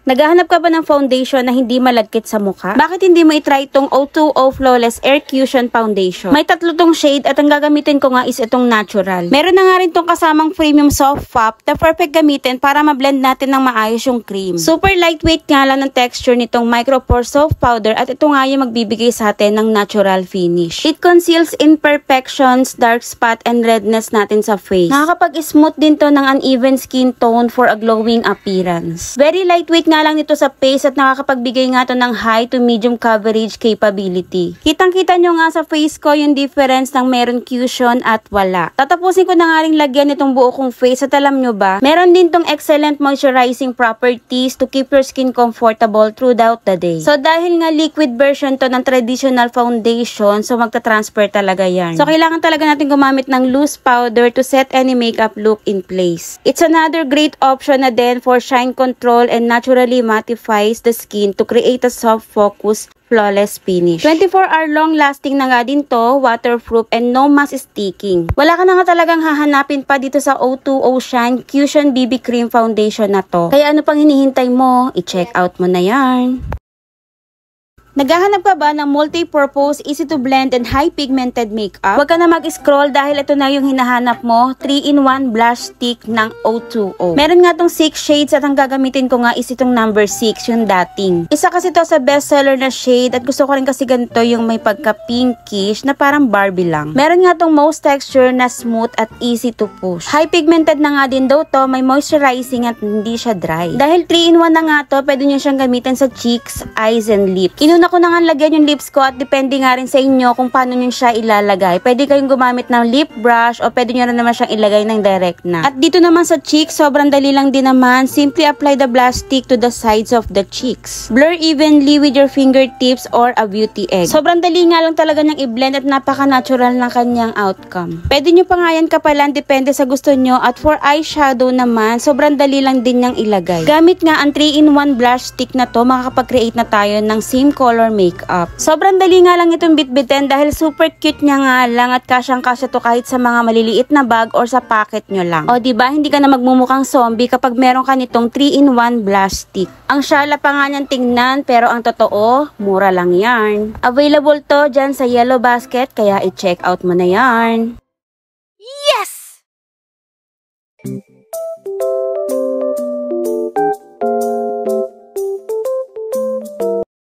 Naghahanap ka ba ng foundation na hindi malagkit sa mukha? Bakit hindi mo itry itong O2O Flawless Air Cushion Foundation? May tatlo tong shade at ang gagamitin ko nga is itong natural. Meron na nga rin tong kasamang premium soft pop na perfect gamitin para ma-blend natin ng maayos yung cream. Super lightweight nga lang ng texture nitong micropore soft powder at ito nga yung magbibigay sa atin ng natural finish. It conceals imperfections, dark spot, and redness natin sa face. Nakakapag-smooth din to ng uneven skin tone for a glowing appearance. Very lightweight nga lang nito sa face at nakakapagbigay nga to ng high to medium coverage capability. Kitang-kita nyo nga sa face ko yung difference ng meron cushion at wala. Tatapusin ko na nga rin lagyan itong buo kong face at alam nyo ba, meron din tong excellent moisturizing properties to keep your skin comfortable throughout the day. So dahil nga liquid version to ng traditional foundation, so magta-transfer talaga yan. So kailangan talaga natin gumamit ng loose powder to set any makeup look in place. It's another great option na din for shine control and naturally mattifies the skin to create a soft focus flawless finish. 24-hour long lasting na nga din to, waterproof and no mass sticking. Wala ka na nga talagang hahanapin pa dito sa O2O Shine Cushion BB Cream Foundation na to. Kaya ano pang hinihintay mo? I-check out mo na yan. Naghahanap ka ba ng multi-purpose, easy to blend, and high pigmented makeup? Huwag ka na mag-scroll dahil ito na yung hinahanap mo, 3-in-1 blush stick ng O2O. Meron nga tong 6 shades at ang gagamitin ko nga is itong number 6, yung dating. Isa kasi to sa bestseller na shade at gusto ko rin kasi ganito yung may pagka-pinkish na parang Barbie lang. Meron nga tong most texture na smooth at easy to push. High pigmented na nga din daw to, may moisturizing at hindi siya dry. Dahil 3-in-1 na nga to, pwede nyo siyang gamitin sa cheeks, eyes, and lips. Ako na nga lagyan yung lips ko at depende nga rin sa inyo kung paano nyo siya ilalagay. Pwede kayong gumamit ng lip brush o pwede nyo rin naman siyang ilagay ng direct na. At dito naman sa cheeks, sobrang dali lang din naman. Simply apply the blush stick to the sides of the cheeks. Blur evenly with your fingertips or a beauty egg. Sobrang dali nga lang talaga niyang i-blend at napaka-natural ng kanyang outcome. Pwede nyo pa nga yan kapalan, depende sa gusto nyo. At for eyeshadow naman, sobrang dali lang din niyang ilagay. Gamit nga ang 3-in-1 blush stick na to, makakapag-create na tayo ng same color makeup. Sobrang dali nga lang itong bitbitin dahil super cute niya nga lang at kasyang-kasya to kahit sa mga maliliit na bag or sa pocket nyo lang. O diba, hindi ka na magmumukhang zombie kapag meron ka nitong 3-in-1 blush stick. Ang syala pa nga niyang tingnan pero ang totoo, mura lang yarn. Available to dyan sa Yellow Basket kaya i-check out mo na yarn.